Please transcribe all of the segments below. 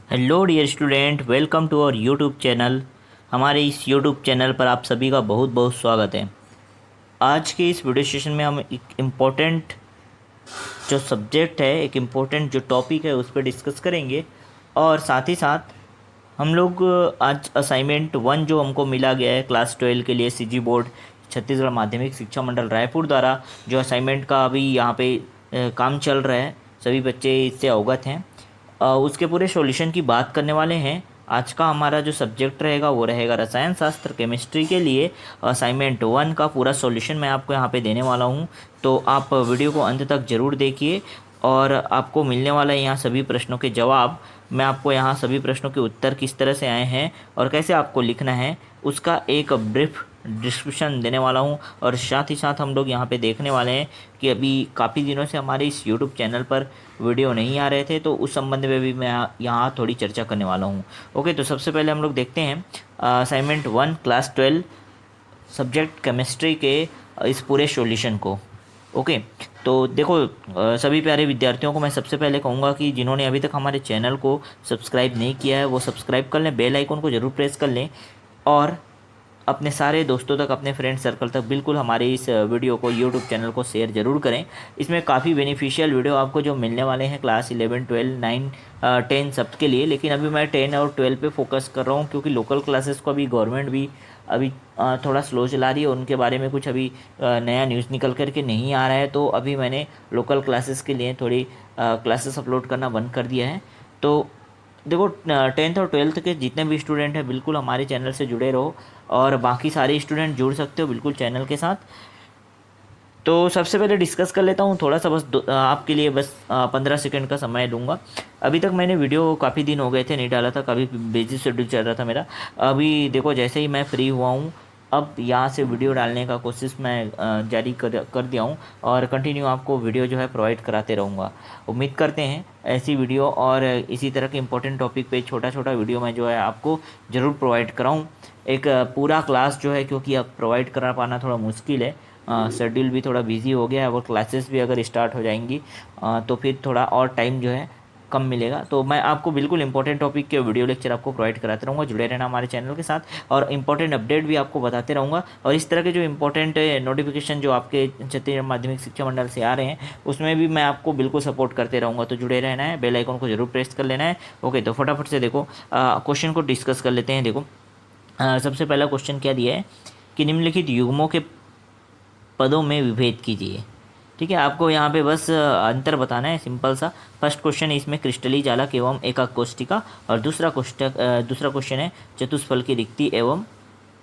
Hello dear student, welcome to our YouTube channel. हमारे इस YouTube channel पर आप सभी का बहुत बहुत स्वागत है। आज के इस वीडियो सेशन में हम एक इम्पोर्टेंट जो सब्जेक्ट है, एक इम्पोर्टेंट जो टॉपिक है उस पर डिस्कस करेंगे। और साथ ही साथ हम लोग आज असाइनमेंट 1 जो हमको मिला गया है क्लास 12 के लिए सीजी बोर्ड छत्तीसगढ़ माध्यमिक शिक्षा मंडल रायपुर द्वारा जो असाइनमेंट का अभी यहाँ पे काम चल रहा है, सभी बच्चे इससे अवगत हैं। उसके पूरे सॉल्यूशन की बात करने वाले हैं। आज का हमारा जो सब्जेक्ट रहेगा वो रहेगा रसायन शास्त्र केमिस्ट्री के लिए असाइनमेंट 1 का पूरा सॉल्यूशन मैं आपको यहाँ पे देने वाला हूँ। तो आप वीडियो को अंत तक ज़रूर देखिए और आपको मिलने वाला है यहाँ सभी प्रश्नों के जवाब। मैं आपको यहाँ सभी प्रश्नों के उत्तर किस तरह से आए हैं और कैसे आपको लिखना है उसका एक ब्रीफ डिस्क्रिप्शन देने वाला हूँ। और साथ ही साथ हम लोग यहाँ पे देखने वाले हैं कि अभी काफ़ी दिनों से हमारे इस यूट्यूब चैनल पर वीडियो नहीं आ रहे थे, तो उस संबंध में भी मैं यहाँ थोड़ी चर्चा करने वाला हूँ। ओके, तो सबसे पहले हम लोग देखते हैं असाइनमेंट 1 क्लास 12 सब्जेक्ट केमिस्ट्री के इस पूरे सॉल्यूशन को। ओके, तो देखो सभी प्यारे विद्यार्थियों को मैं सबसे पहले कहूँगा कि जिन्होंने अभी तक हमारे चैनल को सब्सक्राइब नहीं किया है वो सब्सक्राइब कर लें, बेल आइकन को ज़रूर प्रेस कर लें और अपने सारे दोस्तों तक, अपने फ्रेंड सर्कल तक बिल्कुल हमारे इस वीडियो को, यूट्यूब चैनल को शेयर ज़रूर करें। इसमें काफ़ी बेनिफिशियल वीडियो आपको जो मिलने वाले हैं क्लास 11, 12, 9, 10 सब के लिए। लेकिन अभी मैं 10 और 12 पे फोकस कर रहा हूँ क्योंकि लोकल क्लासेस को अभी गवर्नमेंट भी अभी थोड़ा स्लो चला रही है, उनके बारे में कुछ अभी नया न्यूज़ निकल करके नहीं आ रहा है। तो अभी मैंने लोकल क्लासेस के लिए थोड़ी क्लासेस अपलोड करना बंद कर दिया है। तो देखो 10th और 12th के जितने भी स्टूडेंट हैं बिल्कुल हमारे चैनल से जुड़े रहो और बाकी सारे स्टूडेंट जुड़ सकते हो बिल्कुल चैनल के साथ। तो सबसे पहले डिस्कस कर लेता हूँ थोड़ा सा, बस आपके लिए बस 15 सेकंड का समय लूँगा। अभी तक मैंने वीडियो काफ़ी दिन हो गए थे नहीं डाला था, काफ़ी बिजी शेड्यूल चल रहा था मेरा। अभी देखो जैसे ही मैं फ्री हुआ हूँ अब यहाँ से वीडियो डालने का कोशिश मैं जारी कर दिया हूँ और कंटिन्यू आपको वीडियो जो है प्रोवाइड कराते रहूँगा। उम्मीद करते हैं ऐसी वीडियो और इसी तरह के इंपॉर्टेंट टॉपिक पे छोटा छोटा वीडियो मैं जो है आपको ज़रूर प्रोवाइड कराऊँ। एक पूरा क्लास जो है क्योंकि अब प्रोवाइड करा पाना थोड़ा मुश्किल है, शेड्यूल भी थोड़ा बिजी हो गया है और क्लासेस भी अगर स्टार्ट हो जाएंगी तो फिर थोड़ा और टाइम जो है कम मिलेगा। तो मैं आपको बिल्कुल इंपॉर्टेंट टॉपिक के वीडियो लेक्चर आपको प्रोवाइड कराते रहूँगा। जुड़े रहना हमारे चैनल के साथ और इंपॉर्टेंट अपडेट भी आपको बताते रहूँगा। और इस तरह के जो इंपॉर्टेंट नोटिफिकेशन जो आपके छत्तीसगढ़ माध्यमिक शिक्षा मंडल से आ रहे हैं उसमें भी मैं आपको बिल्कुल सपोर्ट करते रहूँगा। तो जुड़े रहना है, बेल आइकन को जरूर प्रेस कर लेना है। ओके, तो फटाफट से देखो क्वेश्चन को डिस्कस कर लेते हैं। देखो सबसे पहला क्वेश्चन क्या दिया है कि निम्नलिखित युग्मों के पदों में विभेद कीजिए। ठीक है, आपको यहाँ पे बस अंतर बताना है, सिंपल सा। फर्स्ट क्वेश्चन है इसमें क्रिस्टली जालक एवं एकाक कोष्टिका और दूसरा क्वेश्चन है चतुष्फल की रिक्ति एवं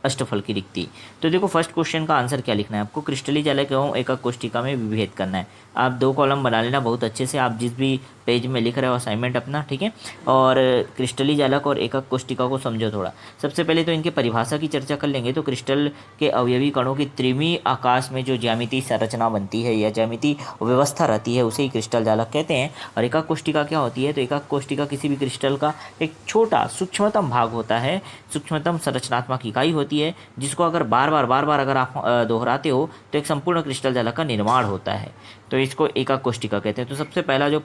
अष्टफल की रिक्ति। तो देखो फर्स्ट क्वेश्चन का आंसर क्या लिखना है आपको, क्रिस्टली जालक एवं एकाक कोष्टिका में विभेद करना है। आप 2 कॉलम बना लेना बहुत अच्छे से, आप जिस भी पेज में लिख रहे हो असाइनमेंट अपना, ठीक है। और क्रिस्टली जालक और एकाक कोष्टिका को समझो थोड़ा। सबसे पहले तो इनके परिभाषा की चर्चा कर लेंगे। तो क्रिस्टल के अवयवी कणों की त्रिमी आकाश में जो ज्यामिति संरचना बनती है या ज्यामिति व्यवस्था रहती है उसे ही क्रिस्टल जालक कहते हैं। और एकाक कोष्टिका क्या होती है, तो एकाक कोष्टिका किसी भी क्रिस्टल का एक छोटा सूक्ष्मतम भाग होता है, सूक्ष्मतम संरचनात्मक इकाई होती है जिसको अगर बार बार अगर आप दोहराते हो तो एक संपूर्ण क्रिस्टल जालक का निर्माण होता है। तो इसको एकाक कोष्टिका कहते हैं। तो सबसे पहला जो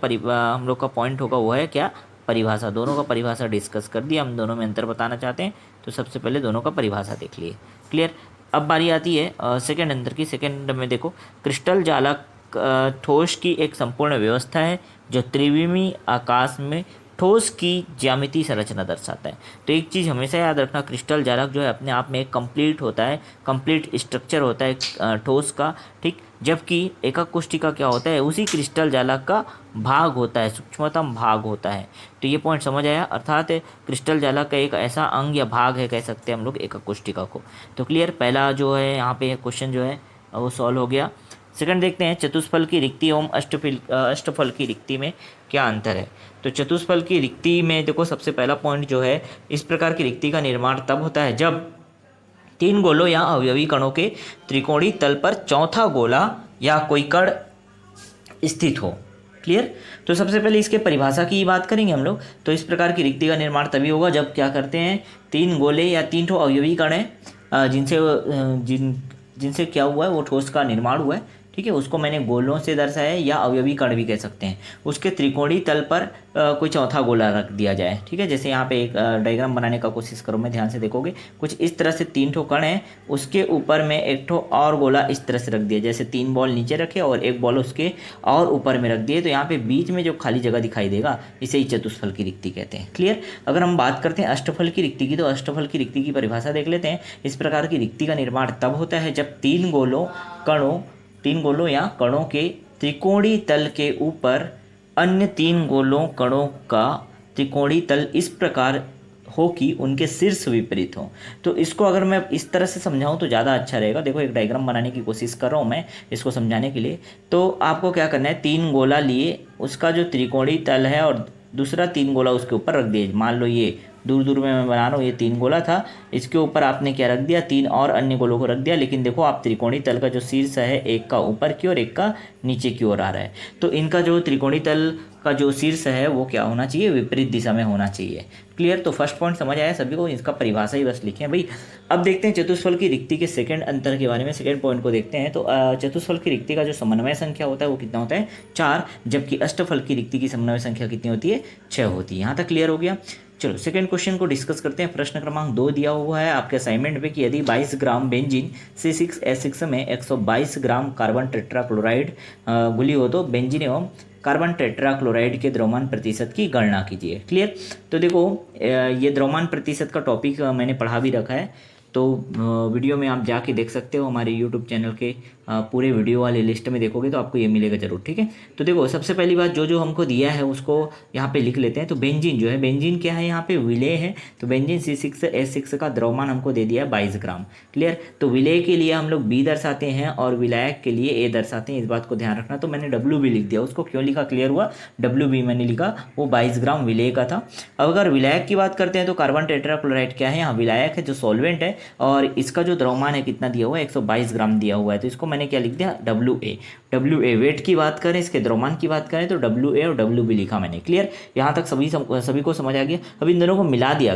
हम लोग का पॉइंट होगा वो है क्या, परिभाषा। दोनों का परिभाषा डिस्कस कर दिया, हम दोनों में अंतर बताना चाहते हैं तो सबसे पहले दोनों का परिभाषा देख लिए, क्लियर। अब बारी आती है सेकेंड अंतर की। सेकेंड में देखो क्रिस्टल जालक ठोस की एक संपूर्ण व्यवस्था है जो त्रिविमी आकाश में ठोस की ज्यामिति संरचना दर्शाता है। तो एक चीज़ हमेशा याद रखना, क्रिस्टल जालक जो है अपने आप में एक कंप्लीट होता है, कंप्लीट स्ट्रक्चर होता है ठोस का, ठीक। जबकि एकाक कोष्टिका क्या होता है, उसी क्रिस्टल जालक का भाग होता है, सूक्ष्मतम भाग होता है। तो ये पॉइंट समझ आया, अर्थात क्रिस्टल जालक का एक ऐसा अंग या भाग है कह सकते हैं हम लोग एकाक कोष्टिका को। तो क्लियर, पहला जो है यहाँ पे क्वेश्चन जो है वो सॉल्व हो गया। सेकंड देखते हैं चतुष्फल की रिक्ति एवं अष्टफल की रिक्ति में क्या अंतर है। तो चतुष्फल की रिक्ति में देखो सबसे पहला पॉइंट जो है, इस प्रकार की रिक्ति का निर्माण तब होता है जब 3 गोलों या अवयवी कणों के त्रिकोणीय तल पर चौथा गोला या कोई कण स्थित हो, क्लियर। तो सबसे पहले इसके परिभाषा की बात करेंगे हम लोग। तो इस प्रकार की रिक्ति का निर्माण तभी होगा जब क्या करते हैं, 3 गोले या 3 अवयवी कण हैं जिनसे क्या हुआ है, वो ठोस का निर्माण हुआ है, ठीक है, उसको मैंने गोलों से दर्शाया या अवयवी कण भी कह सकते हैं। उसके त्रिकोणीय तल पर कोई चौथा गोला रख दिया जाए, ठीक है। जैसे यहाँ पे एक डायग्राम बनाने का कोशिश करो, मैं ध्यान से देखोगे कुछ इस तरह से 3 ठो कण है, उसके ऊपर में एक ठो और गोला इस तरह से रख दिया, जैसे 3 बॉल नीचे रखे और एक बॉल उसके और ऊपर में रख दिए, तो यहाँ पे बीच में जो खाली जगह दिखाई देगा इसे ही चतुष्फल की रिक्ति कहते हैं। क्लियर। अगर हम बात करते हैं अष्टफल की रिक्ति की, तो अष्टफल की रिक्ति की परिभाषा देख लेते हैं। इस प्रकार की रिक्ति का निर्माण तब होता है जब 3 गोलों या कणों के त्रिकोणीय तल के ऊपर अन्य 3 गोलों कणों का त्रिकोणीय तल इस प्रकार हो कि उनके शीर्ष विपरीत हो। तो इसको अगर मैं इस तरह से समझाऊं तो ज़्यादा अच्छा रहेगा। देखो एक डायग्राम बनाने की कोशिश कर रहा हूं मैं इसको समझाने के लिए। तो आपको क्या करना है, 3 गोला लिए, उसका जो त्रिकोणीय तल है और दूसरा 3 गोला उसके ऊपर रख दिए। मान लो ये दूर दूर में मैं बना रहा हूँ, ये 3 गोला था, इसके ऊपर आपने क्या रख दिया, 3 और अन्य गोलों को रख दिया। लेकिन देखो आप त्रिकोणीय तल का जो शीर्ष है एक का ऊपर की ओर एक का नीचे की ओर आ रहा है, तो इनका जो त्रिकोणीय तल का जो शीर्ष है वो क्या होना चाहिए, विपरीत दिशा में होना चाहिए। क्लियर। तो फर्स्ट पॉइंट समझ आया सभी को, इसका परिभाषा ही बस लिखें भाई। अब देखते हैं चतुष्फल की रिक्ति के सेकंड अंतर के बारे में, सेकंड पॉइंट को देखते हैं। तो चतुष्फल की रिक्ति का जो समन्वय संख्या होता है वो कितना होता है, 4, जबकि अष्टफल की रिक्ति की समन्वय संख्या कितनी होती है, 6 होती है। यहाँ तक क्लियर हो गया। चलो सेकंड क्वेश्चन को डिस्कस करते हैं। प्रश्न क्रमांक 2 दिया हुआ है आपके असाइनमेंट पे कि यदि 22 ग्राम बेंजीन C6H6 में 122 ग्राम कार्बन टेट्राक्लोराइड घुली हो तो बेंजीन एवं कार्बन टेट्राक्लोराइड के द्रव्यमान प्रतिशत की गणना कीजिए। क्लियर। तो देखो ये द्रव्यमान प्रतिशत का टॉपिक मैंने पढ़ा भी रखा है, तो वीडियो में आप जाके देख सकते हो, हमारे यूट्यूब चैनल के पूरे वीडियो वाले लिस्ट में देखोगे तो आपको ये मिलेगा जरूर। ठीक है। तो देखो सबसे पहली बात जो हमको दिया है उसको यहाँ पे लिख लेते हैं। तो बेंजीन जो है, बेंजीन क्या है, यहाँ पे विलेय है। तो बेंजीन C6H6 का द्रव्यमान हमको दे दिया है 22 ग्राम। क्लियर। तो विलेय के लिए हम लोग B दर्शाते हैं और विलायक के लिए A दर्शाते हैं, इस बात को ध्यान रखना। तो मैंने WB लिख दिया, उसको क्यों लिखा क्लियर हुआ, WB मैंने लिखा, वो 22 ग्राम विलेय का था। अब अगर विलायक की बात करते हैं तो कार्बन टेट्राक्लोराइड क्या है, यहाँ विलायक है जो सॉल्वेंट है, और इसका जो द्रव्यमान है कितना दिया हुआ है, 122 ग्राम दिया हुआ है। तो इसको मैंने क्या लिख दिया, WA। वेट की बात करें, इसके द्रव्यमान की बात करें तो WA और WB लिखा मैंने। क्लियर। यहाँ तक सभी को समझ आ गया। अब इन दोनों को मिला दिया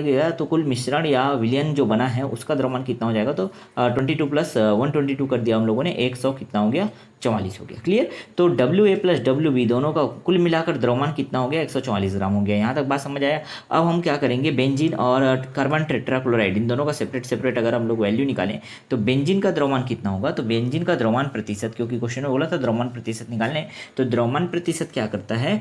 गया, तो कुल मिश्रण या विलयन जो बना है उसका द्रव्यमान कितना हो जाएगा, तो 22 + 122 कर दिया हम लोगों ने, 100 कितना हो गया, 44 हो गया। क्लियर। तो WA + WB दोनों का कुल मिलाकर द्रव्यमान कितना हो गया, 144 ग्राम हो गया। यहाँ तक बात समझ आया। अब हम क्या करेंगे, बेंजीन और कार्बन टेट्राक्लोराइड इन दोनों का सेपरेट अगर हम लोग वैल्यू निकालें तो बेंजीन का द्रव्यमान कितना होगा, तो बेंजीन का द्रव्यमान प्रतिशत, क्योंकि क्वेश्चन में बोला था द्रव्यमान प्रतिशत निकालने, तो द्रव्यमान प्रतिशत क्या करता है,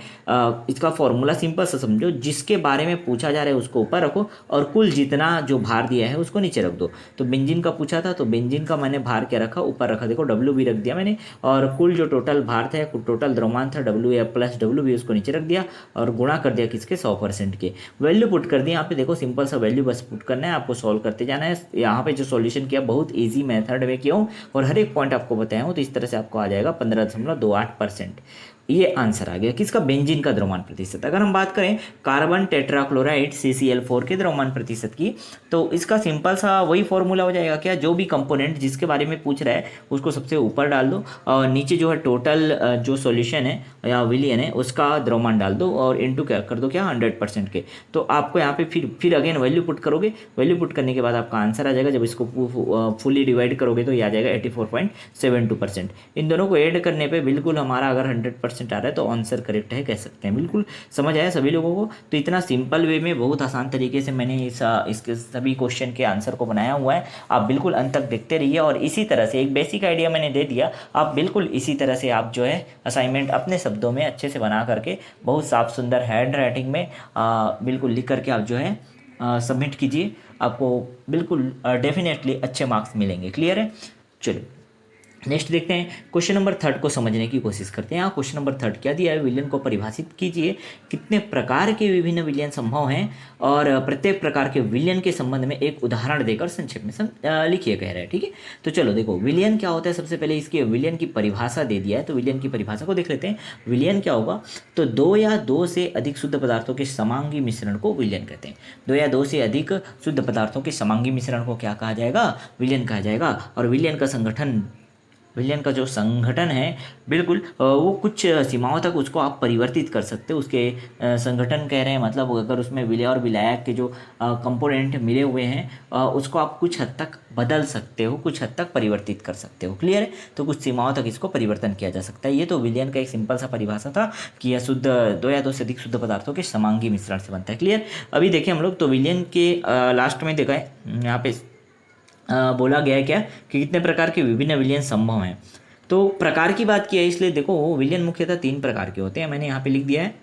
इसका फॉर्मूला सिंपल सा समझो, जिसके बारे में पूछा जा रहा है उसको ऊपर रखो और कुल जितना जो भार दिया है उसको नीचे रख दो। तो बेंजीन का पूछा था तो बेंजीन का मैंने भार क्या रखा, ऊपर रखा, देखो WB रख दिया मैंने, और कुल जो टोटल भार था, टोटल द्रव्यमान था WA + WB, उसको नीचे रख दिया और गुणा कर दिया किसके, 100% के। वैल्यू पुट कर दिया यहाँ पे, देखो सिंपल सा वैल्यू बस पुट करना है, आपको सॉल्व करते जाना है। यहाँ पे जो सॉल्यूशन किया बहुत इजी मेथड में किया हूँ और हर एक पॉइंट आपको बताया हूँ, तो इस तरह से आपको आ जाएगा 15.28%। ये आंसर आ गया किसका, बेंजीन का द्रव्यमान प्रतिशत। अगर हम बात करें कार्बन टेट्राक्लोराइड CCl4 के द्रव्यमान प्रतिशत की, तो इसका सिंपल सा वही फॉर्मूला हो जाएगा क्या, जो भी कंपोनेंट जिसके बारे में पूछ रहा है उसको सबसे ऊपर डाल दो और नीचे जो है टोटल जो सॉल्यूशन है या विलियन है उसका द्रव्यमान डाल दो और इनटू क्या कर दो, क्या 100% के। तो आपको यहाँ पे फिर अगेन वैल्यू पुट करोगे, वैल्यू पुट करने के बाद आपका आंसर आ जाएगा। जब इसको फुली डिवाइड करोगे तो ये आ जाएगा 84.72%। इन दोनों को ऐड करने पर बिल्कुल हमारा अगर 100% आ रहा है तो आंसर करेक्ट है कह सकते हैं। बिल्कुल समझ आया सभी लोगों को। तो इतना सिंपल वे में, बहुत आसान तरीके से मैंने इसके सभी क्वेश्चन के आंसर को बनाया हुआ है। आप बिल्कुल अंत तक देखते रहिए और इसी तरह से एक बेसिक आइडिया मैंने दे दिया, आप बिल्कुल इसी तरह से आप जो है असाइनमेंट अपने शब्दों में अच्छे से बना करके बहुत साफ सुंदर हैंड राइटिंग में बिल्कुल लिख करके आप जो है सबमिट कीजिए, आपको बिल्कुल डेफिनेटली अच्छे मार्क्स मिलेंगे। क्लियर है। चलो नेक्स्ट देखते हैं, क्वेश्चन नंबर 3 को समझने की कोशिश करते हैं। यहाँ क्वेश्चन नंबर 3 क्या दिया है, विलयन को परिभाषित कीजिए, कितने प्रकार के विभिन्न विलयन संभव हैं और प्रत्येक प्रकार के विलयन के संबंध में एक उदाहरण देकर संक्षेप में लिखिए कह रहे हैं। ठीक है। तो चलो देखो विलयन क्या होता है, सबसे पहले इसके विलयन की परिभाषा दे दिया है, तो विलयन की परिभाषा को देख लेते हैं। विलयन क्या होगा, तो 2 या 2 से अधिक शुद्ध पदार्थों के समांगी मिश्रण को विलयन कहते हैं। 2 या 2 से अधिक शुद्ध पदार्थों के समांगी मिश्रण को क्या कहा जाएगा, विलयन कहा जाएगा। और विलयन का संगठन विलयन का जो संगठन है बिल्कुल वो कुछ सीमाओं तक उसको आप परिवर्तित कर सकते हो। उसके संगठन कह रहे हैं मतलब अगर उसमें विलय और विलायक के जो कंपोनेंट मिले हुए हैं उसको आप कुछ हद तक बदल सकते हो, कुछ हद तक परिवर्तित कर सकते हो। क्लियर है? तो कुछ सीमाओं तक इसको परिवर्तन किया जा सकता है। ये तो विलयन का एक सिंपल सा परिभाषा था कि यह शुद्ध दो या दो से अधिक शुद्ध पदार्थों के समांगी मिश्रण से बनता है। क्लियर? अभी देखिए हम लोग तो विलयन के लास्ट में देखा है यहाँ पे बोला गया है क्या कि कितने प्रकार के विभिन्न विलयन संभव हैं। तो प्रकार की बात की है इसलिए देखो विलयन मुख्यतः 3 प्रकार के होते हैं। मैंने यहाँ पे लिख दिया है।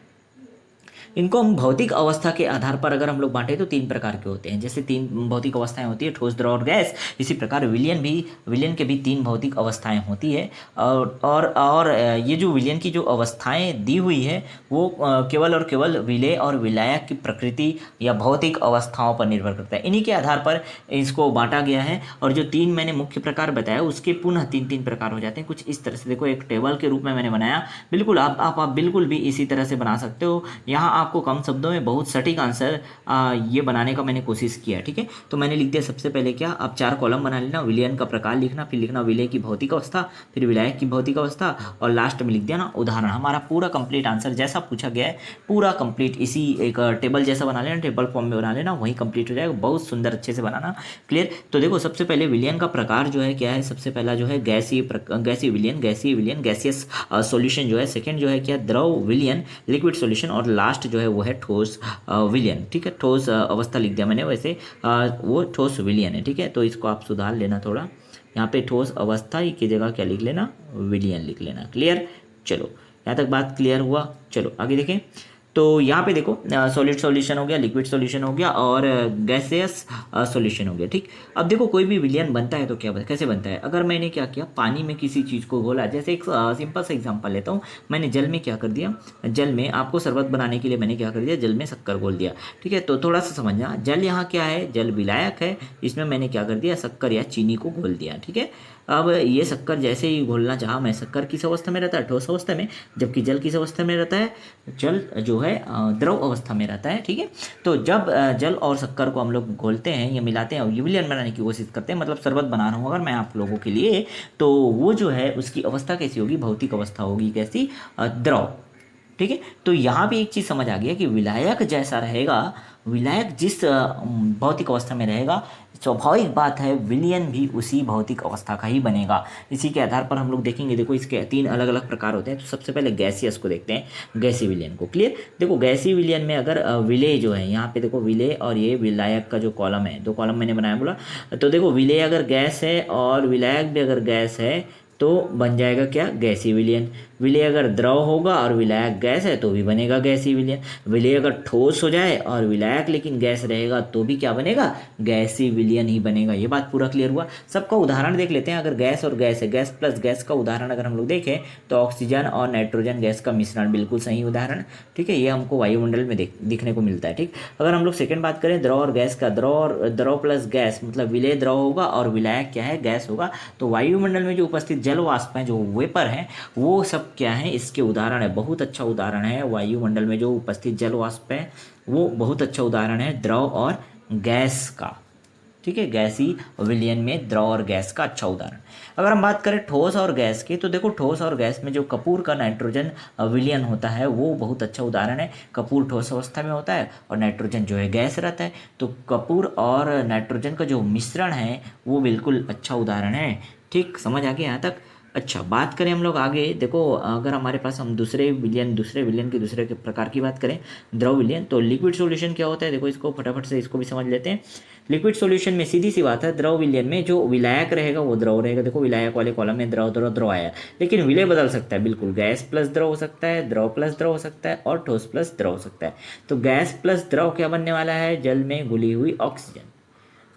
इनको हम भौतिक अवस्था के आधार पर अगर हम लोग बांटे तो 3 प्रकार के होते हैं। जैसे 3 भौतिक अवस्थाएं होती है, ठोस, द्रव और गैस। इसी प्रकार विलयन के भी 3 भौतिक अवस्थाएं होती है। और ये जो विलयन की जो अवस्थाएं दी हुई है वो केवल और केवल विलय और विलायक की प्रकृति या भौतिक अवस्थाओं पर निर्भर करता है। इन्हीं के आधार पर इसको बांटा गया है। और जो 3 मैंने मुख्य प्रकार बताया उसके पुनः 3 प्रकार हो जाते हैं। कुछ इस तरह से देखो, एक टेबल के रूप में मैंने बनाया। बिल्कुल आप बिल्कुल भी इसी तरह से बना सकते हो। यहाँ आपको कम शब्दों में बहुत सटीक आंसर ये बनाने का मैंने कोशिश किया है। ठीक है, तो मैंने लिख दिया सबसे पहले क्या, आप 4 कॉलम बना लेना, विलयन का प्रकार लिखना, फिर लिखना विलय की भौतिक अवस्था, फिर विलायक की भौतिक अवस्था और लास्ट में लिख दिया ना उदाहरण। हमारा पूरा कंप्लीट आंसर जैसा पूछा गया है पूरा कंप्लीट इसी एक टेबल जैसा बना लेना, टेबल फॉर्म में बना लेना, वही कंप्लीट हो जाएगा। बहुत सुंदर अच्छे से बनाना। क्लियर? तो देखो सबसे पहले विलयन का प्रकार जो है क्या है, सबसे पहला जो है गैसीय विलयन, गैसियस सॉल्यूशन जो है। सेकंड जो है क्या, द्रव विलयन, लिक्विड सॉल्यूशन। और लास्ट जो है वो है ठोस विलयन। ठीक है, ठोस अवस्था लिख दिया मैंने, वैसे वो ठोस विलयन है। ठीक है, तो इसको आप सुधार लेना थोड़ा, यहाँ पे ठोस अवस्था की जगह क्या लिख लेना, विलयन लिख लेना। क्लियर? चलो यहाँ तक बात क्लियर हुआ। चलो आगे देखें। तो यहाँ पे देखो सॉलिड सॉल्यूशन हो गया, लिक्विड सॉल्यूशन हो गया और गैसियस सॉल्यूशन हो गया। ठीक, अब देखो कोई भी विलयन बनता है तो कैसे बनता है। अगर मैंने क्या किया, पानी में किसी चीज़ को घोला, जैसे एक सिंपल सा एग्जांपल लेता हूँ। मैंने जल में क्या कर दिया, जल में आपको शरबत बनाने के लिए मैंने क्या कर दिया, जल में शक्कर घोल दिया। ठीक है, तो थोड़ा सा समझना, जल यहाँ क्या है, जल विलायक है, इसमें मैंने क्या कर दिया, शक्कर या चीनी को घोल दिया। ठीक है, अब ये शक्कर जैसे ही घोलना चाहा मैं, शक्कर किस अवस्था में रहता है, ठोस अवस्था में, जबकि जल किस अवस्था में रहता है, जल जो है द्रव अवस्था में रहता है। ठीक है, तो जब जल और शक्कर को हम लोग घोलते हैं या मिलाते हैं और विलयन बनाने की कोशिश करते हैं, मतलब शरबत बना रहा हूँ अगर मैं आप लोगों के लिए, तो वो जो है उसकी अवस्था कैसी होगी, भौतिक अवस्था होगी कैसी, द्रव। ठीक है, तो यहाँ भी एक चीज़ समझ आ गया कि विलायक जैसा रहेगा, विलायक जिस भौतिक अवस्था में रहेगा, स्वाभाविक बात है विलयन भी उसी भौतिक अवस्था का ही बनेगा। इसी के आधार पर हम लोग देखेंगे। देखो इसके 3 अलग अलग प्रकार होते हैं। तो सबसे पहले गैसियस को देखते हैं, गैसीय विलयन को। क्लियर? देखो गैसीय विलयन में अगर विलय जो है, यहाँ पे देखो विलय और ये विलायक का जो कॉलम है, 2 कॉलम मैंने बनाया बोला, तो देखो विलय अगर गैस है और विलायक भी अगर गैस है तो बन जाएगा क्या, गैसीय विलयन। विलय अगर द्रव होगा और विलायक गैस है तो भी बनेगा गैसीय विलयन। विलय अगर ठोस हो जाए और विलायक लेकिन गैस रहेगा तो भी क्या बनेगा, गैसीय विलयन ही बनेगा। ये बात पूरा क्लियर हुआ। सबका उदाहरण देख लेते हैं। अगर गैस और गैस है, गैस प्लस गैस का उदाहरण अगर हम लोग देखें तो ऑक्सीजन और नाइट्रोजन गैस का मिश्रण, बिल्कुल सही उदाहरण। ठीक है, ये हमको वायुमंडल में दिखने को मिलता है। ठीक, अगर हम लोग सेकेंड बात करें द्रव और गैस का, द्रव प्लस गैस मतलब विलय द्रव होगा और विलायक क्या है, गैस होगा। तो वायुमंडल में जो उपस्थित जल वाष्प हैं, जो वेपर हैं, वो सब क्या है, इसके उदाहरण है। बहुत अच्छा उदाहरण है। वायुमंडल में जो उपस्थित जल वाष्प है वो बहुत अच्छा उदाहरण है द्रव और गैस का। ठीक है, गैसीय विलयन में द्रव और गैस का अच्छा उदाहरण। अगर हम बात करें ठोस और गैस की, तो देखो ठोस और गैस में जो कपूर का नाइट्रोजन विलयन होता है वो बहुत अच्छा उदाहरण है। कपूर ठोस अवस्था में होता है और नाइट्रोजन जो है गैस रहता है। तो कपूर और नाइट्रोजन का जो मिश्रण है वो बिल्कुल अच्छा उदाहरण है। ठीक, समझ आ गया यहाँ तक? अच्छा, बात करें हम लोग आगे। देखो अगर हमारे पास हम दूसरे विलयन के दूसरे के प्रकार की बात करें, द्रव विलयन, तो लिक्विड सॉल्यूशन क्या होता है, देखो इसको फटाफट से इसको भी समझ लेते हैं। लिक्विड सॉल्यूशन में सीधी सी बात है, द्रव विलयन में जो विलायक रहेगा वो द्रव रहेगा। देखो विलायक वाले कॉलम में द्रव आया, लेकिन विलय बदल सकता है। बिल्कुल, गैस प्लस द्रव हो सकता है, द्रव प्लस द्रव हो सकता है और ठोस प्लस द्रव हो सकता है। तो गैस प्लस द्रव क्या बनने वाला है, जल में घुली हुई ऑक्सीजन।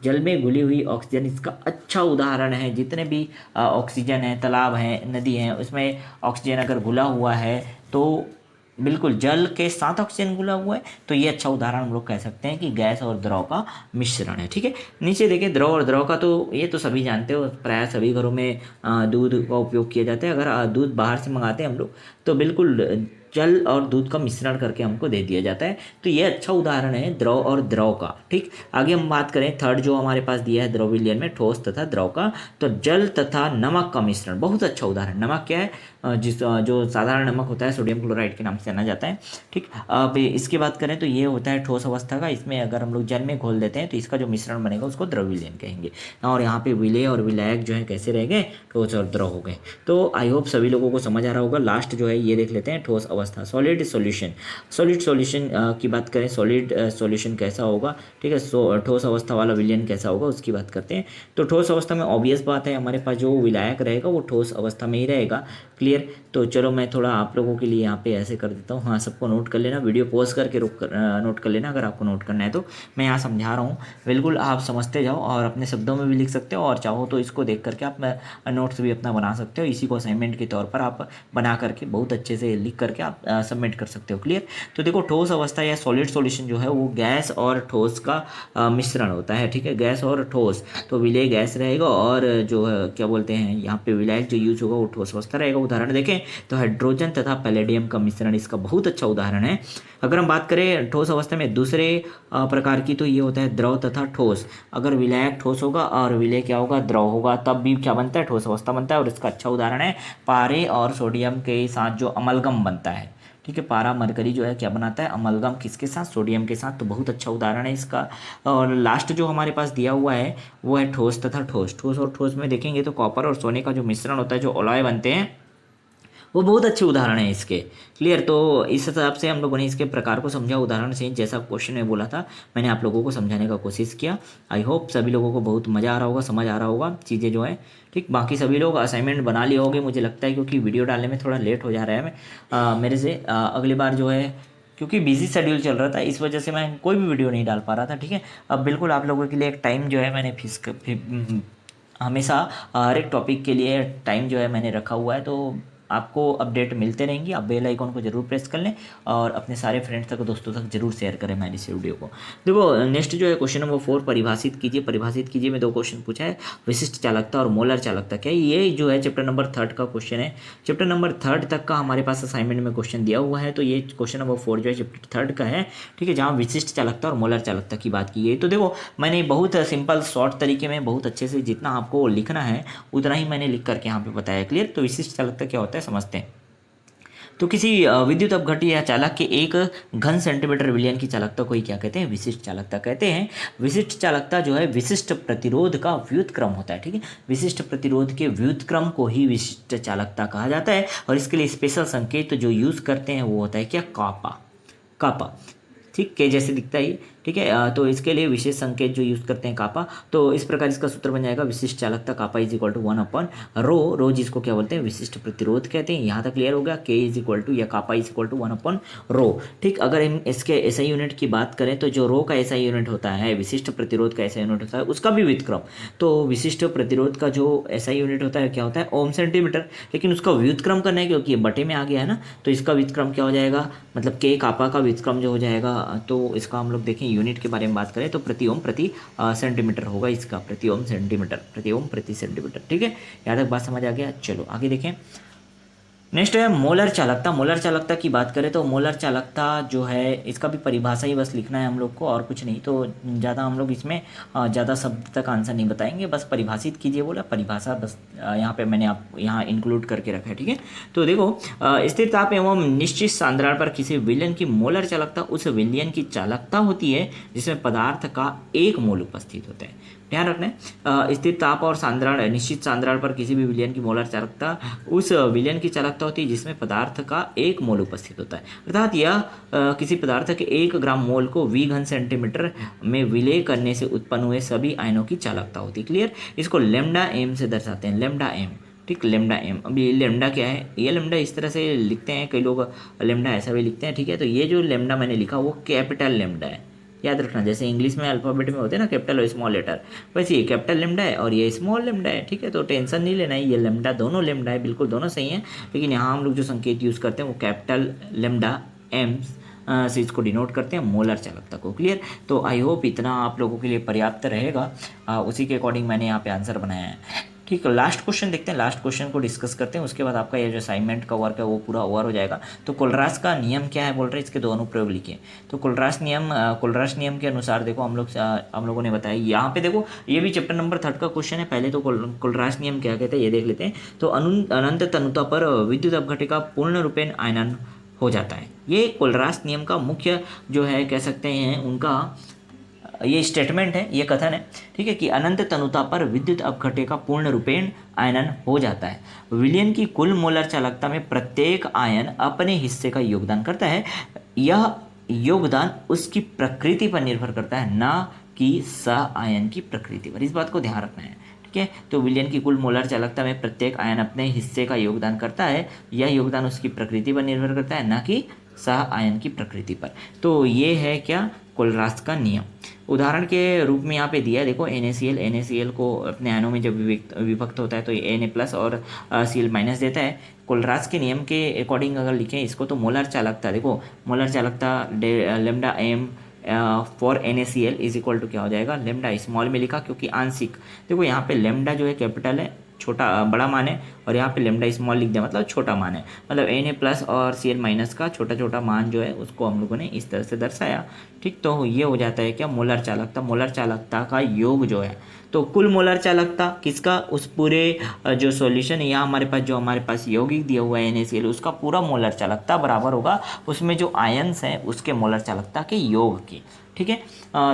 जल में घुली हुई ऑक्सीजन इसका अच्छा उदाहरण है। जितने भी ऑक्सीजन है, तालाब हैं, नदी हैं, उसमें ऑक्सीजन अगर घुला हुआ है तो बिल्कुल जल के साथ ऑक्सीजन घुला हुआ है, तो ये अच्छा उदाहरण हम लोग कह सकते हैं कि गैस और द्रव का मिश्रण है। ठीक है, नीचे देखिए द्रव और द्रव का, तो ये तो सभी जानते हो, प्राय सभी घरों में दूध का उपयोग किया जाता है। अगर दूध बाहर से मंगाते हैं हम लोग तो बिल्कुल जल और दूध का मिश्रण करके हमको दे दिया जाता है। तो ये अच्छा उदाहरण है द्रव और द्रव का। ठीक, आगे हम बात करें थर्ड जो हमारे पास दिया है द्रव विलयन में ठोस तथा द्रव का, तो जल तथा नमक का मिश्रण, बहुत अच्छा उदाहरण। नमक क्या है, जो साधारण नमक होता है सोडियम क्लोराइड के नाम से जाना जाता है। ठीक, अब इसकी बात करें तो ये होता है ठोस अवस्था का, इसमें अगर हम लोग जल में घोल देते हैं तो इसका जो मिश्रण बनेगा उसको द्रव विलयन कहेंगे। और यहाँ पे विलेय और विलायक जो है कैसे रह गए, ठोस और द्रव हो गए। तो आई होप सभी लोगों को समझ आ रहा होगा। लास्ट जो है ये देख लेते हैं ठोस अवस्था, सॉलिड सॉल्यूशन। सॉलिड सॉल्यूशन की बात करें, सॉलिड सॉल्यूशन कैसा होगा, ठीक है, ठोस अवस्था वाला विलयन कैसा होगा उसकी बात करते हैं। तो ठोस अवस्था में ऑब्वियस बात है हमारे पास जो विलायक रहेगा वो ठोस अवस्था में ही रहेगा। क्लियर, तो चलो मैं थोड़ा आप लोगों के लिए यहाँ पे ऐसे कर देता हूँ। हाँ, सबको नोट कर लेना, वीडियो पॉज करके नोट कर लेना अगर आपको नोट करना है तो। मैं यहाँ समझा रहा हूँ, बिल्कुल आप समझते जाओ और अपने शब्दों में भी लिख सकते हो, और चाहो तो इसको देख करके आप नोट्स भी अपना बना सकते हो। इसी को असाइनमेंट के तौर पर आप बना करके बहुत अच्छे से लिख करके आप सबमिट कर सकते हो। क्लियर, तो देखो ठोस अवस्था या सॉलिड सॉल्यूशन जो है वो गैस और ठोस का मिश्रण होता है। ठीक है, गैस और ठोस, तो विलेय गैस रहेगा और जो है क्या बोलते हैं यहाँ पे विलायक जो यूज होगा वो ठोस अवस्था रहेगा। उदाहरण देखें तो हाइड्रोजन तथा पैलेडियम का मिश्रण इसका बहुत अच्छा उदाहरण है। अगर हम बात करें ठोस अवस्था में दूसरे प्रकार की, तो ये होता है द्रव तथा ठोस। अगर विलायक ठोस होगा और विलेय क्या होगा, द्रव होगा, तब भी क्या बनता है, ठोस अवस्था बनता है। और इसका अच्छा उदाहरण है पारे और सोडियम के साथ जो अमलगम बनता है। ठीक है, पारा मरकरी जो है क्या बनाता है, अमलगम, किसके साथ, सोडियम के साथ। तो बहुत अच्छा उदाहरण है इसका। और लास्ट जो हमारे पास दिया हुआ है वो है ठोस तथा ठोस। ठोस और ठोस में देखेंगे तो कॉपर और सोने का जो मिश्रण होता है, जो अलॉय बनते हैं, वो बहुत अच्छे उदाहरण है इसके। क्लियर, तो इस हिसाब से हम लोगों ने इसके प्रकार को समझा उदाहरण से, जैसा क्वेश्चन में बोला था मैंने आप लोगों को समझाने का कोशिश किया। आई होप सभी लोगों को बहुत मज़ा आ रहा होगा, समझ आ रहा होगा चीज़ें जो है। ठीक, बाकी सभी लोग असाइनमेंट बना लिए होंगे मुझे लगता है, क्योंकि वीडियो डालने में थोड़ा लेट हो जा रहा है मेरे से। अगली बार जो है, क्योंकि बिजी शेड्यूल चल रहा था इस वजह से मैं कोई भी वीडियो नहीं डाल पा रहा था। ठीक है, अब बिल्कुल आप लोगों के लिए एक टाइम जो है मैंने हमेशा हर एक टॉपिक के लिए टाइम जो है मैंने रखा हुआ है। तो आपको अपडेट मिलते रहेंगी। आप बेल आइकॉन को जरूर प्रेस कर लें और अपने सारे फ्रेंड्स तक, दोस्तों तक जरूर शेयर करें हमारी इस वीडियो को। देखो नेक्स्ट जो है क्वेश्चन नंबर 4, परिभाषित कीजिए। परिभाषित कीजिए में 2 क्वेश्चन पूछा है, विशिष्ट चालकता और मोलर चालकता। क्या ये जो है चैप्टर नंबर 3 का क्वेश्चन है। चैप्टर नंबर 3 तक का हमारे पास असाइनमेंट में क्वेश्चन दिया हुआ है। तो ये क्वेश्चन नंबर 4 जो है चैप्टर 3 का है। ठीक है, जहाँ विशिष्ट चालकता और मोलर चालकता की बात की है। तो देखो मैंने बहुत सिंपल शॉर्ट तरीके में बहुत अच्छे से जितना आपको लिखना है उतना ही मैंने लिख करके यहाँ पे बताया। क्लियर, तो विशिष्ट चालकता क्या होता है समझते हैं। तो किसी विद्युत अपघट्य या चालक के 1 घन सेंटीमीटर विलयन की चालकता को ही क्या कहते हैं, विशिष्ट चालकता कहते हैं। विशिष्ट चालकता जो है विशिष्ट प्रतिरोध का व्युत्क्रम होता है। ठीक है, विशिष्ट प्रतिरोध के व्युत्क्रम को ही विशिष्ट चालकता कहा जाता है। और इसके लिए स्पेशल संकेत जो यूज करते हैं वो होता है क्या, कापा। कापा, ठीक, के जैसे दिखता है। ठीक है, तो इसके लिए विशेष संकेत जो यूज करते हैं कापा। तो इस प्रकार इसका सूत्र बन जाएगा, विशिष्ट चालकता कापा इज इक्वल टू 1/रो। रो जिसको क्या बोलते हैं, विशिष्ट प्रतिरोध कहते हैं। यहाँ तक क्लियर हो गया, के इज इक्वल टू या कापा इज इक्वल टू 1/रो। ठीक, अगर हम इसके एसआई यूनिट की बात करें तो जो रो का एसआई यूनिट होता है, विशिष्ट प्रतिरोध का एसआई यूनिट होता है, उसका भी व्युत्क्रम। तो विशिष्ट प्रतिरोध का जो एसआई यूनिट होता है क्या होता है, ओम सेंटीमीटर। लेकिन उसका व्युत्क्रम करना है क्योंकि ये बटे में आ गया है ना, तो इसका व्युत्क्रम क्या हो जाएगा, मतलब के कापा का व्युत्क्रम जो हो जाएगा। तो इसका हम लोग देखें यूनिट के बारे में बात करें तो प्रति ओम प्रति सेंटीमीटर होगा इसका, प्रति ओम सेंटीमीटर, प्रति ओम प्रति सेंटीमीटर। ठीक है, यहाँ तक बात समझ आ गया। चलो आगे देखें। नेक्स्ट है मोलर चालकता। मोलर चालकता की बात करें तो मोलर चालकता जो है इसका भी परिभाषा ही बस लिखना है हम लोग को और कुछ नहीं। तो ज़्यादा हम लोग इसमें ज़्यादा शब्द तक आंसर नहीं बताएंगे, बस परिभाषित कीजिए बोला, परिभाषा बस यहाँ पे मैंने आप यहाँ इंक्लूड करके रखा है। ठीक है, तो देखो स्थिर ताप एवं निश्चित सांद्रण पर किसी विलयन की मोलर चालकता उस विलयन की चालकता होती है जिसमें पदार्थ का 1 मोल उपस्थित होता है। ध्यान रखना है, स्थिर ताप और सांद्रण, निश्चित सांद्रण पर किसी भी विलयन की मोलर चालकता उस विलयन की चालकता होती है जिसमें पदार्थ का 1 मोल उपस्थित होता है। अर्थात यह किसी पदार्थ के 1 ग्राम मोल को V घन सेंटीमीटर में विलय करने से उत्पन्न हुए सभी आयनों की चालकता होती है। क्लियर, इसको लेमडा एम से दर्शाते हैं, लेमडा एम। ठीक, लेमडा एम। अब ये लेमडा क्या है, ये लेमडा इस तरह से लिखते हैं, कई लोग लेमडा ऐसा भी लिखते हैं। ठीक है, तो ये जो लेमडा मैंने लिखा वो कैपिटल लेमडा है, याद रखना। जैसे इंग्लिश में अल्फ़ाबेट में होते हैं ना कैपिटल और स्मॉल लेटर, वैसे ये कैपिटल लेमडा है और ये स्मॉल लेमडा है। ठीक है, तो टेंशन नहीं लेना है, ये लेमडा दोनों लेमडा है, बिल्कुल दोनों सही हैं। लेकिन यहाँ हम लोग जो संकेत यूज़ करते हैं वो कैपिटल लेमडा एम से इसको डिनोट करते हैं मोलर चालकता को। क्लियर, तो आई होप इतना आप लोगों के लिए पर्याप्त रहेगा। उसी के अकॉर्डिंग मैंने यहाँ पे आंसर बनाया है। ठीक है, लास्ट क्वेश्चन देखते हैं, लास्ट क्वेश्चन को डिस्कस करते हैं, उसके बाद आपका ये जो असाइनमेंट का वर्क है वो पूरा ओवर हो जाएगा। तो कोलरास का नियम क्या है बोल रहे हैं, इसके दो अनुप्रयोग लिखे। तो कोलरास नियम के अनुसार देखो हम लोगों ने बताया, यहाँ पे देखो ये भी चैप्टर नंबर 3 का क्वेश्चन है। पहले तो कोलरास नियम क्या कहते हैं ये देख लेते हैं। तो अनंत तनुता पर विद्युत अपघटिका पूर्ण रूपेण आयनन हो जाता है। ये कोलरास नियम का मुख्य जो है कह सकते हैं उनका ये स्टेटमेंट है, ये कथन है, ठीक है, कि अनंत तनुता पर विद्युत अपघटिका पूर्ण रूपेण आयनन हो जाता है। विलयन की कुल मोलर चालकता में प्रत्येक आयन अपने हिस्से का योगदान करता है। यह योगदान उसकी प्रकृति पर निर्भर करता है, ना कि सह आयन की प्रकृति पर। इस बात को ध्यान रखना है, ठीक है। तो विलयन की कुल मोलर चालकता में प्रत्येक आयन अपने हिस्से का योगदान करता है। यह योगदान उसकी प्रकृति पर निर्भर करता है, ना कि सह आयन की प्रकृति पर। तो ये है क्या, कोलरास का नियम। उदाहरण के रूप में यहाँ पे दिया है, देखो NaCl को अपने आयनों में जब विभक्त होता है तो Na+ और Cl- देता है। कोलरास के नियम के अकॉर्डिंग अगर लिखें इसको तो मोलर चालकता, देखो मोलर चालकता lambda m for NaCl is equal to क्या हो जाएगा, लेमडा स्मॉल में लिखा क्योंकि आंशिक, देखो यहाँ पे लेमडा जो है कैपिटल है, छोटा बड़ा मान है, और यहाँ पे लेमडा स्मॉल लिख दिया मतलब छोटा मान है। मतलब Na+ और Cl- का छोटा छोटा मान जो है उसको हम लोगों ने इस तरह से दर्शाया, ठीक। तो ये हो जाता है क्या, मोलर चालकता का योग जो है। तो कुल मोलर चालकता किसका, उस पूरे जो सॉल्यूशन है यहाँ हमारे पास यौगिक दिया हुआ है NaCl, उसका पूरा मोलर चालकता बराबर होगा उसमें जो आयंस हैं उसके मोलर चालकता के योग की, ठीक है।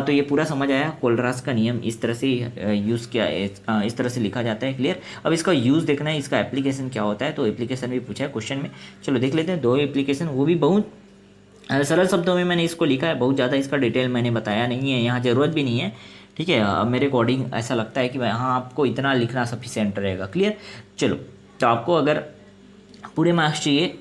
तो ये पूरा समझ आया। कोलरास का नियम इस तरह से यूज़ किया, इस तरह से लिखा जाता है, क्लियर। अब इसका यूज़ देखना है, इसका एप्लीकेशन क्या होता है। तो एप्लीकेशन भी पूछा है क्वेश्चन में, चलो देख लेते हैं। दो एप्लीकेशन, वो भी बहुत सरल शब्दों में मैंने इसको लिखा है, बहुत ज़्यादा इसका डिटेल मैंने बताया नहीं है, यहाँ ज़रूरत भी नहीं है, ठीक है। अब मेरे अकॉर्डिंग ऐसा लगता है कि यहाँ आपको इतना लिखना सफिशिएंट रहेगा, क्लियर। चलो, तो आपको अगर पूरे मार्क्स चाहिए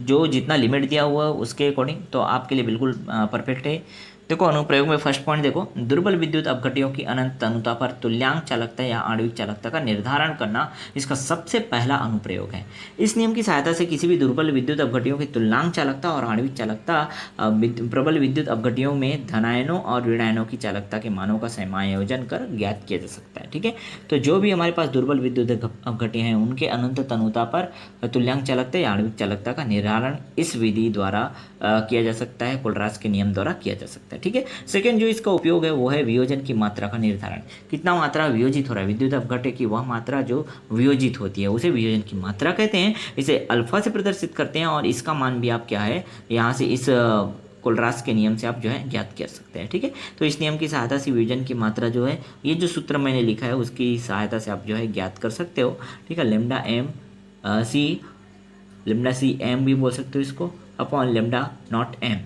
जो जितना लिमिट दिया हुआ है उसके अकॉर्डिंग, तो आपके लिए बिल्कुल परफेक्ट है। देखो अनुप्रयोग में फर्स्ट पॉइंट देखो, दुर्बल विद्युत अपघटियों की अनंत तनुता पर तुल्यांक चालकता या आणविक चालकता का निर्धारण करना इसका सबसे पहला अनुप्रयोग है। इस नियम की सहायता से किसी भी दुर्बल विद्युत अपघटियों की तुल्यांक चालकता और आणविक चालकता प्रबल विद्युत अपघटियों में धनायनों और ऋणायनों की चालकता के मानों का समायोजन कर ज्ञात किया जा सकता है, ठीक है। तो जो भी हमारे पास दुर्बल विद्युत अपघटियां हैं उनके अनंत तनुता पर तुल्यांक चालकता या आणविक चालकता का निर्धारण इस विधि द्वारा किया जा सकता है, कोलरास के नियम द्वारा किया जा सकता है, ठीक है। सेकंड जो इसका उपयोग है वो है वियोजन की मात्रा का निर्धारण। कितना मात्रा वियोजित हो रहा है, विद्युत अपघट्य की वह मात्रा जो वियोजित होती है उसे वियोजन की मात्रा कहते हैं। इसे अल्फा से प्रदर्शित करते हैं और इसका मान भी आप क्या है यहाँ से इस कोलरास के नियम से आप जो है ज्ञात कर सकते हैं, ठीक है। तो इस नियम की सहायता से वियोजन की मात्रा जो है, ये जो सूत्र मैंने लिखा है उसकी सहायता से आप जो है ज्ञात कर सकते हो, ठीक है। लेमडा सी एम भी बोल सकते हो इसको, अपॉन लेमडा नॉट एम,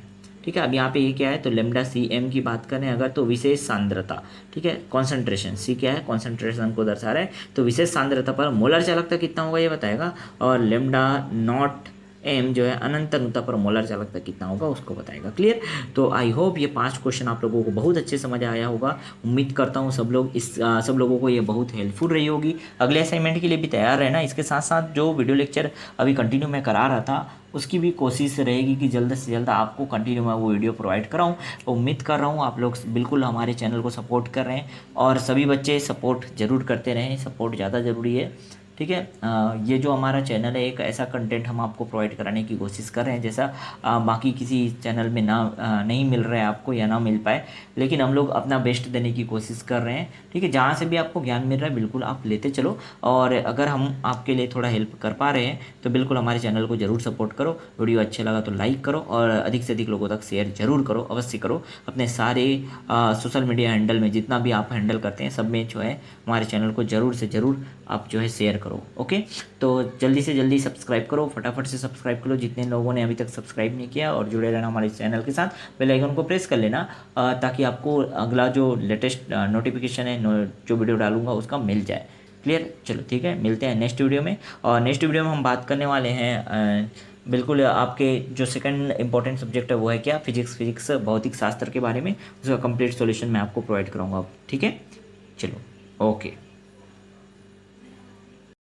ठीक है। अब यहाँ पे ये क्या है, तो लेमडा CM की बात करें अगर तो विशेष सांद्रता, ठीक है। कॉन्सेंट्रेशन, सी क्या है, कॉन्सेंट्रेशन को दर्शा रहा है, तो विशेष सांद्रता पर मोलर चालकता कितना होगा ये बताएगा, और लेमडा नॉट एम जो है अनंत तनुता पर मोलर चालकता कितना होगा उसको बताएगा, क्लियर। तो आई होप ये 5 क्वेश्चन आप लोगों को बहुत अच्छे समझ आया होगा। उम्मीद करता हूँ सब लोगों को ये बहुत हेल्पफुल रही होगी। अगले असाइनमेंट के लिए भी तैयार रहना। इसके साथ साथ जो वीडियो लेक्चर अभी कंटिन्यू मैं करा रहा था उसकी भी कोशिश रहेगी कि जल्द से जल्द आपको कंटिन्यू मैं वो वीडियो प्रोवाइड कराऊँ। उम्मीद कर रहा हूँ आप लोग बिल्कुल हमारे चैनल को सपोर्ट कर रहे हैं, और सभी बच्चे सपोर्ट ज़रूर करते रहें, सपोर्ट ज़्यादा ज़रूरी है, ठीक है। ये जो हमारा चैनल है एक ऐसा कंटेंट हम आपको प्रोवाइड कराने की कोशिश कर रहे हैं जैसा बाकी किसी चैनल में नहीं मिल रहा है आपको या ना मिल पाए, लेकिन हम लोग अपना बेस्ट देने की कोशिश कर रहे हैं, ठीक है। जहाँ से भी आपको ज्ञान मिल रहा है बिल्कुल आप लेते चलो, और अगर हम आपके लिए थोड़ा हेल्प कर पा रहे हैं तो बिल्कुल हमारे चैनल को ज़रूर सपोर्ट करो। वीडियो अच्छा लगा तो लाइक करो और अधिक से अधिक लोगों तक शेयर जरूर करो, अवश्य करो। अपने सारे सोशल मीडिया हैंडल में जितना भी आप हैंडल करते हैं सब में जो है हमारे चैनल को ज़रूर से ज़रूर आप जो है शेयर करो, ओके। तो जल्दी से जल्दी सब्सक्राइब करो, फटाफट से सब्सक्राइब करो जितने लोगों ने अभी तक सब्सक्राइब नहीं किया, और जुड़े रहना हमारे चैनल के साथ। बेल आइकन को प्रेस कर लेना ताकि आपको अगला जो लेटेस्ट नोटिफिकेशन है जो वीडियो डालूंगा उसका मिल जाए, क्लियर। चलो ठीक है, मिलते हैं नेक्स्ट वीडियो में। और नेक्स्ट वीडियो में हम बात करने वाले हैं बिल्कुल आपके जो सेकंड इंपॉर्टेंट सब्जेक्ट है वो है क्या, फिजिक्स भौतिक शास्त्र के बारे में। उसका कंप्लीट सॉल्यूशन मैं आपको प्रोवाइड कराऊंगा, ठीक है। चलो ओके।